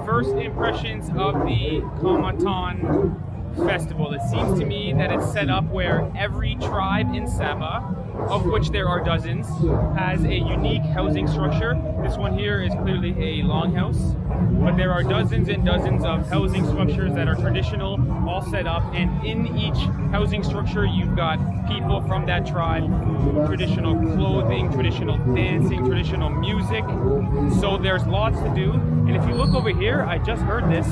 First impressions of the Kaamatan Festival. It seems to me that it's set up where every tribe in Sabah, of which there are dozens, has a unique housing structure. This one here is clearly a longhouse, but there are dozens and dozens of housing structures that are traditional, all set up, and in each housing structure you've got people from that tribe, traditional clothing, traditional dancing, traditional music. So there's lots to do. And if you look over here, I just heard this,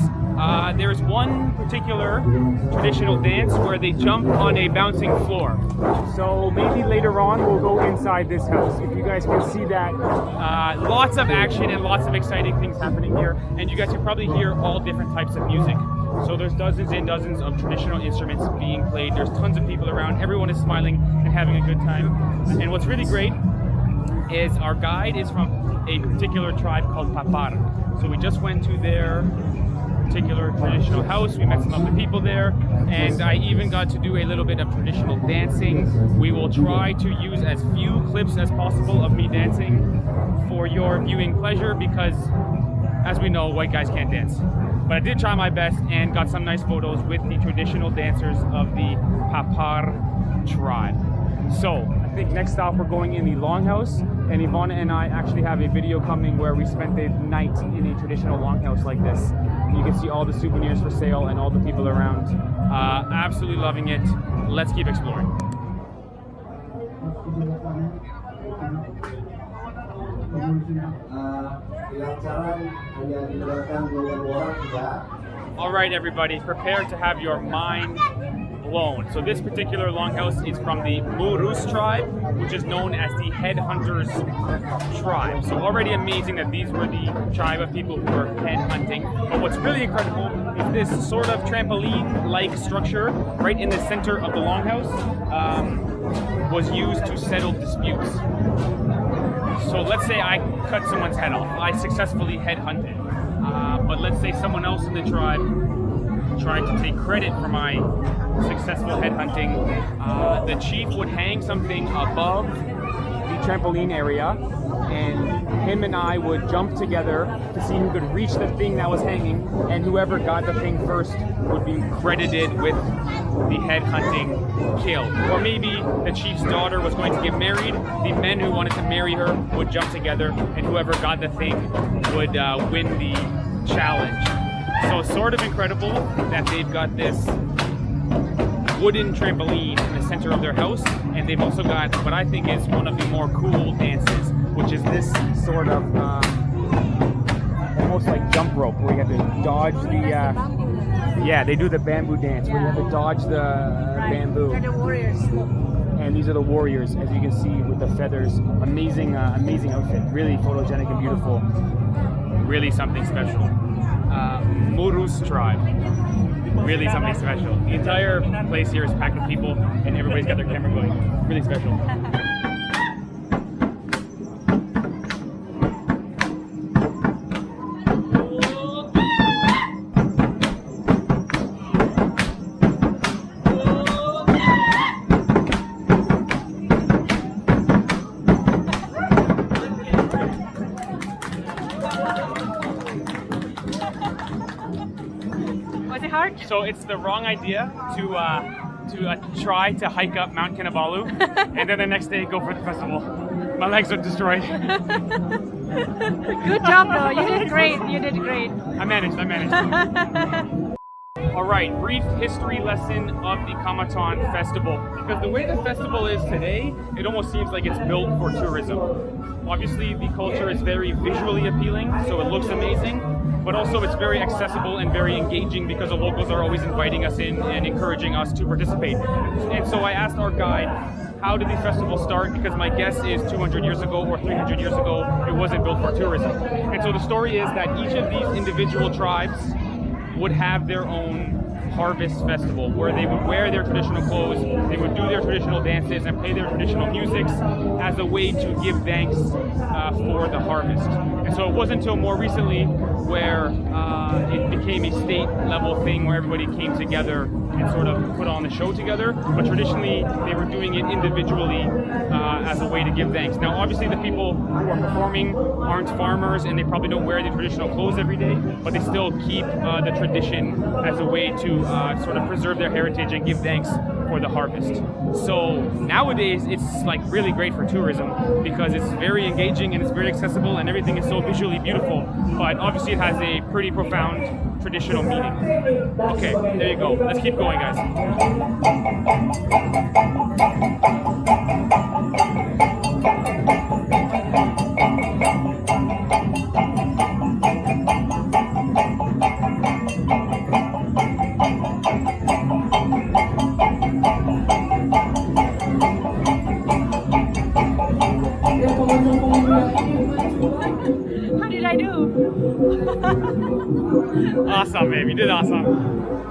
there's one particular traditional dance where they jump on a bouncing floor. So maybe later on we'll go inside this house. If you guys can see that, lots of action and lots of exciting things happening here. And you guys can probably hear all different types of music. So there's dozens and dozens of traditional instruments being played. There's tons of people around. Everyone is smiling and having a good time. And what's really great is our guide is from a particular tribe called Tapar. So we just went to their particular traditional house. We met some of the people there, and I even got to do a little bit of traditional dancing. We will try to use as few clips as possible of me dancing for your viewing pleasure because, as we know, white guys can't dance. But I did try my best and got some nice photos with the traditional dancers of the Papar tribe. So I think next stop we're going in the longhouse, and Ivana and I actually have a video coming where we spent the night in a traditional longhouse like this. You can see all the souvenirs for sale and all the people around. Absolutely loving it. Let's keep exploring. All right, everybody, prepare to have your mind blown. So this particular longhouse is from the Murus tribe, which is known as the Headhunters tribe. So already amazing that these were the tribe of people who were head hunting. But what's really incredible is this sort of trampoline-like structure right in the center of the longhouse was used to settle disputes. So let's say I cut someone's head off. I successfully headhunted. But let's say someone else in the tribe tried to take credit for my successful headhunting. The chief would hang something above the trampoline area, and him and I would jump together to see who could reach the thing that was hanging, and whoever got the thing first would be credited with the headhunting kill. Or maybe the chief's daughter was going to get married, the men who wanted to marry her would jump together, and whoever got the thing would win the challenge. So sort of incredible that they've got this wooden trampoline in the center of their house, and they've also got what I think is one of the more cool dances, which is this sort of almost like jump rope where you have to dodge the yeah, they do the bamboo dance where you have to dodge the bamboo. They're the warriors. And these are the warriors, as you can see, with the feathers. Amazing, amazing outfit. Really photogenic and beautiful. Really something special. Murus tribe. Really something special. The entire place here is packed with people, and everybody's got their camera going. Really special. So it's the wrong idea to try to hike up Mount Kinabalu and then the next day go for the festival. My legs are destroyed. Good job though, you did great, you did great. I managed. Alright, brief history lesson of the Kaamatan Festival. Because the way the festival is today, it almost seems like it's built for tourism. Obviously the culture is very visually appealing, so it looks amazing. But also it's very accessible and very engaging because the locals are always inviting us in and encouraging us to participate. And so I asked our guide, how did the festival start? Because my guess is 200 years ago or 300 years ago, it wasn't built for tourism. And so the story is that each of these individual tribes would have their own harvest festival where they would wear their traditional clothes, they would do their traditional dances and play their traditional musics as a way to give thanks for the harvest. And so it wasn't until more recently where it became a state level thing where everybody came together and sort of put on the show together. But traditionally, they were doing it individually as a way to give thanks. Now, obviously, the people who are performing aren't farmers and they probably don't wear the traditional clothes every day, but they still keep the tradition as a way to sort of preserve their heritage and give thanks for the harvest. So nowadays, it's like really great for tourism because it's very engaging and it's very accessible and everything is so visually beautiful. But obviously, it has a pretty profound traditional meaning. Okay, there you go. Let's keep going, guys. How did I do? Awesome, babe. You did awesome.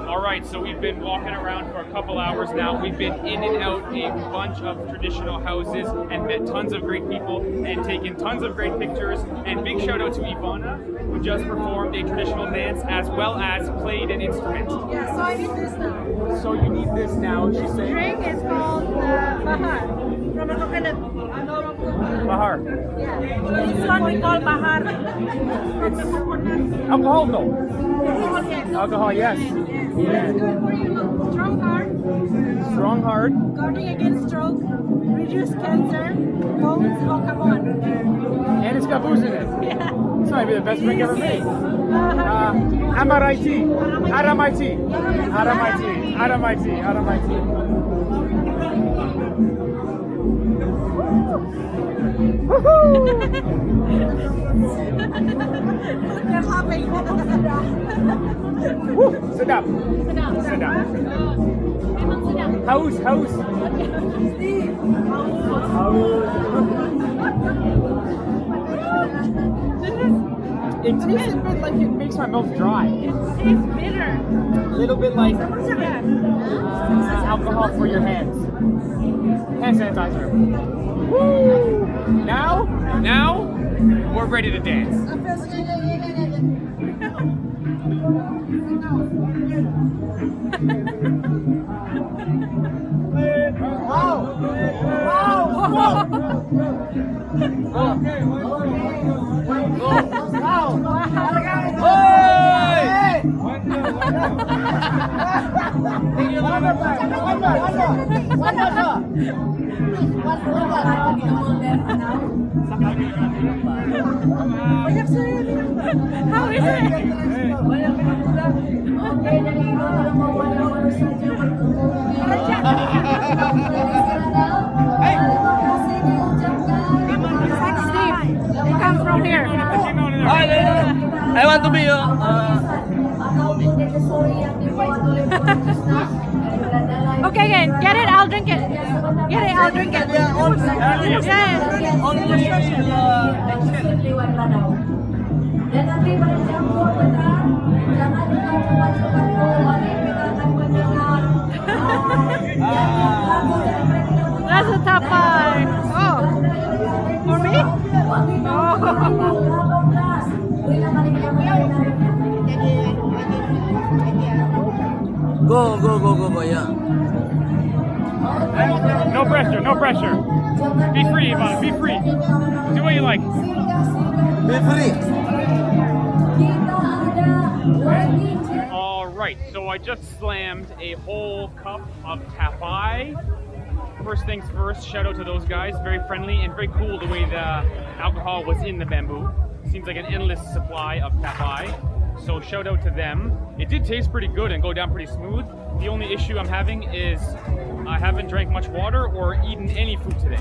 All right, so we've been walking around for a couple hours now. We've been in and out a bunch of traditional houses and met tons of great people and taken tons of great pictures. And big shout out to Ivana, who just performed a traditional dance as well as played an instrument. Yeah, so I need this now. So you need this now, she's saying? Drink is called Bahar from a coconut. Bahar. Yeah. This one we call Bahar. Alcohol, no. Yes. Alcohol, yes. Yes. It's good for you. Strong heart. Strong heart. Guarding against stroke. Reduce cancer. Bones. Oh, come on. And it's got booze in it. Yeah. This might be the best drink ever made. Amaraiti. Aramaiti. Aramaiti. Aramaiti. Aramaiti. They're laughing. Sedap. Sedap. Sedap. Emang sedap. Haus, haus. It tastes a bit like it makes my mouth dry. It tastes bitter. A little bit like Yeah. alcohol for your hands. Hand sanitizer. Woo! Now, we're ready to dance. How is it? Steve, you come from here. I want to be Okay, get it, I'll drink it. Get it, I'll drink it. Yeah. That's a tapai. Oh, for me? Oh. Go, yeah. No pressure, no pressure. Be free, Ivana, be free. Do what you like. Be free. All right, so I just slammed a whole cup of tapai. First things first, shout out to those guys. Very friendly and very cool the way the alcohol was in the bamboo. Seems like an endless supply of tapai. So shout out to them. It did taste pretty good and go down pretty smooth. The only issue I'm having is I haven't drank much water or eaten any food today.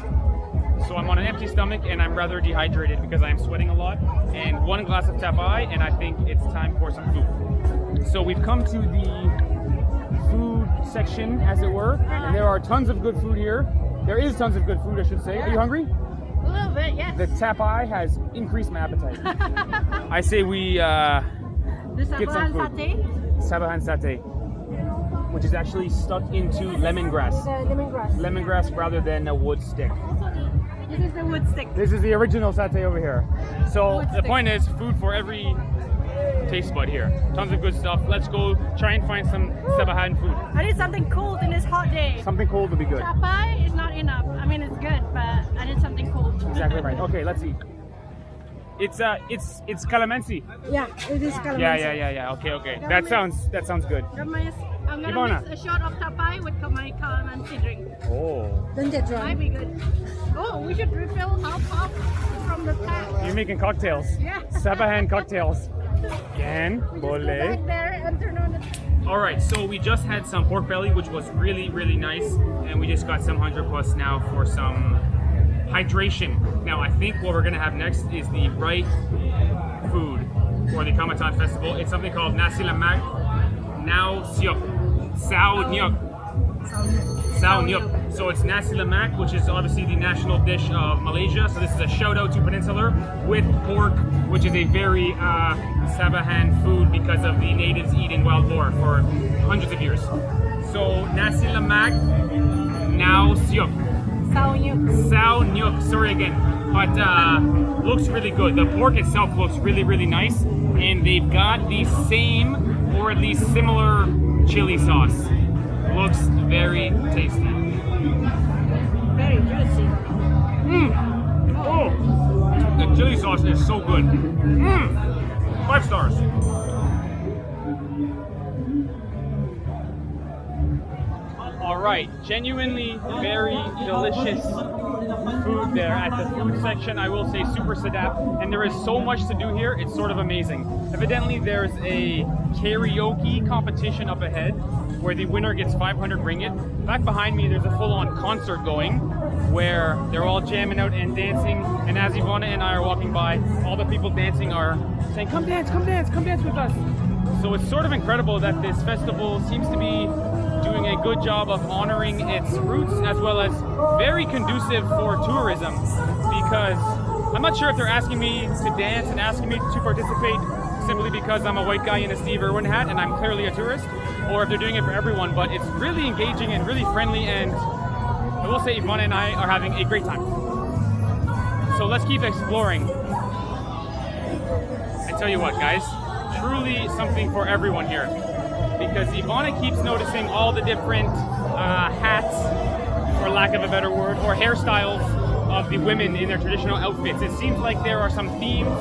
So I'm on an empty stomach and I'm rather dehydrated because I'm sweating a lot. And one glass of tapai and I think it's time for some food. So we've come to the food section, as it were, and there are tons of good food here. There is tons of good food, I should say. Are you hungry? A little bit, yes. The tapai has increased my appetite. I say we The get some Sabahan food. satay. Sabahan satay. which is actually stuck into lemongrass. Lemongrass. Lemongrass rather than a wood stick. This is the wood stick. This is the original satay over here. So Wood the stick. point is, food for every taste bud here. Tons of good stuff. Let's go try and find some Sabahan food. I need something cold in this hot day. Something cold would be good. Tapai is not enough. I mean, it's good, but I need something cold. Exactly right. Okay, let's see. It's calamansi. Yeah, it is calamansi. Yeah. Okay. That sounds good. I'm gonna Ivana. mix a shot of tapai with my calamansi drink. Oh. Don't get drunk. Might be good. Oh, we should refill half from the tap. You're making cocktails. Yeah. Sabahan cocktails. Yan, bole. Back there and turn on the... All right, so we just had some pork belly, which was really, really nice. And we just got some 100 plus now for some hydration. Now, I think what we're gonna have next is the right food for the Kaamatan Festival. It's something called Nasi Lemak, Now Siok, Sao Nyuk. Sao Nyuk. So it's Nasi Lemak, which is obviously the national dish of Malaysia. So this is a shout out to Peninsular with pork, which is a very Sabahan food because of the natives eating wild boar for hundreds of years. So Nasi Lemak, Now Siok. Sao Nyuk, sorry again, but looks really good. The pork itself looks really, really nice, and they've got the same or at least similar chili sauce. Looks very tasty. Very juicy. Oh, the chili sauce is so good. 5 stars. All right, genuinely very delicious food there at the food section. I will say super sadap, and there is so much to do here. It's sort of amazing. Evidently, there's a karaoke competition up ahead where the winner gets 500 ringgit. Back behind me, there's a full-on concert going where they're all jamming out and dancing. And as Ivana and I are walking by, all the people dancing are saying, "Come dance, come dance, come dance with us." So it's sort of incredible that this festival seems to be doing a good job of honoring its roots as well as very conducive for tourism, because I'm not sure if they're asking me to dance and asking me to participate simply because I'm a white guy in a Steve Irwin hat and I'm clearly a tourist, or if they're doing it for everyone, but it's really engaging and really friendly, and I will say Ivana and I are having a great time. So let's keep exploring. I tell you what, guys, truly something for everyone here, because Ivana keeps noticing all the different hats, for lack of a better word, or hairstyles of the women in their traditional outfits. It seems like there are some themes.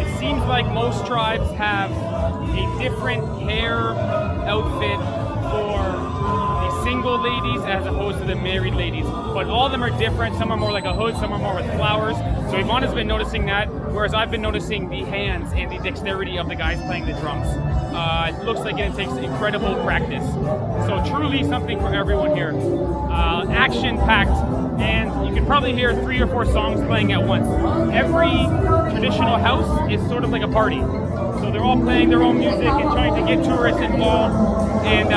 It seems like most tribes have a different hair outfit for the single ladies as opposed to the married ladies. But all of them are different. Some are more like a hood, some are more with flowers. So Ivana's been noticing that, whereas I've been noticing the hands and the dexterity of the guys playing the drums. It looks like it takes incredible practice. So truly something for everyone here. Action-packed, and you can probably hear 3 or 4 songs playing at once. Every traditional house is sort of like a party. So they're all playing their own music and trying to get tourists involved, and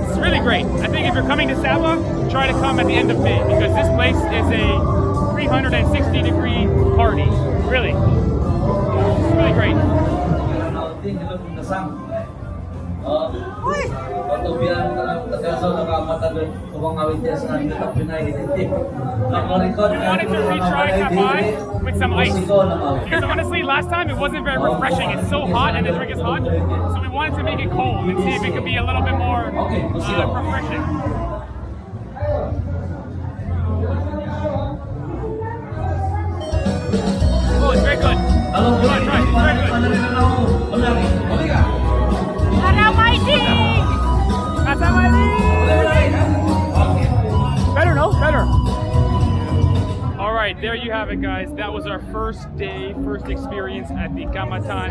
it's really great. I think if you're coming to Sabah, try to come at the end of May, because this place is a 360-degree party. Really. It's really great. Kotobian, Tagazo, Kaamatan, We wanted to retry tapai with some ice, because honestly last time it wasn't very refreshing. It's so hot and the drink is hot, so we wanted to make it cold and see if it could be a little bit more refreshing. Oh, it's very good. Try it. It's very good. ARAMATII! Better, no? Better. All right, there you have it, guys. That was our first day, first experience at the Kaamatan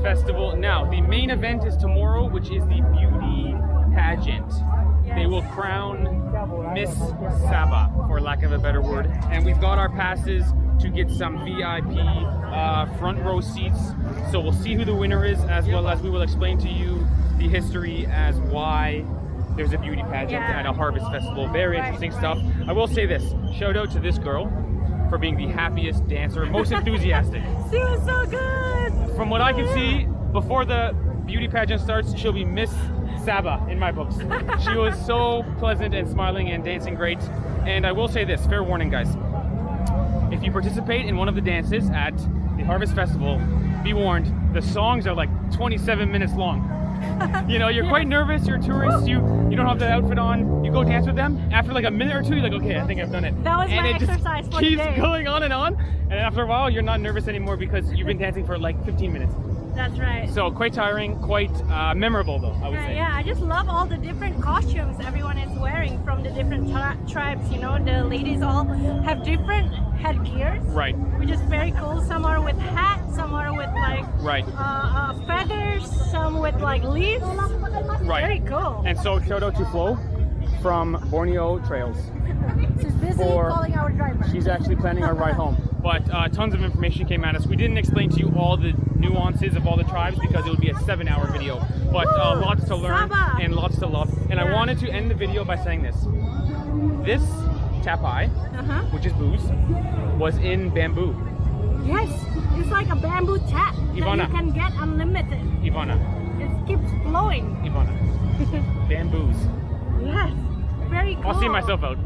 Festival. Now, the main event is tomorrow, which is the beauty pageant. They will crown Miss Sabah, for lack of a better word. And we've got our passes to get some VIP front row seats. So we'll see who the winner is, as well as we will explain to you the history as why there's a beauty pageant at a harvest festival. Very interesting stuff. I will say this, shout out to this girl for being the happiest dancer, most enthusiastic. She was so good! From what I can see, before the beauty pageant starts, she'll be Miss Sabah in my books. She was so pleasant and smiling and dancing great. And I will say this, fair warning guys. If you participate in one of the dances at the Harvest Festival, be warned, the songs are like 27 minutes long. You know, you're quite nervous, you're a tourist, you don't have the outfit on, you go dance with them, after like a minute or two, you're like, okay, I think I've done it. That was and my it exercise just for keeps today. going on, and after a while, you're not nervous anymore because you've been dancing for like 15 minutes. That's right. So quite tiring, quite memorable though, I would say. Yeah, I just love all the different costumes everyone is wearing from the different tribes. You know, the ladies all have different headgears. Right. Which is very cool. Some are with hats, some are with like Right. feathers, some with like leaves. Right. Very cool. And so shout out to Flo from Borneo Trails. She's busy for- calling our driver. She's actually planning our ride home. But tons of information came at us. We didn't explain to you all the nuances of all the tribes because it would be a 7-hour video. But lots to learn Sabah. and lots to love. And I Yeah. wanted to end the video by saying this. This tapai, which is booze, was in bamboo. Yes, it's like a bamboo tap Ivana. that you can get unlimited. Ivana. It keeps flowing. Ivana. Bamboos. Yes, very cool. I'll see myself out.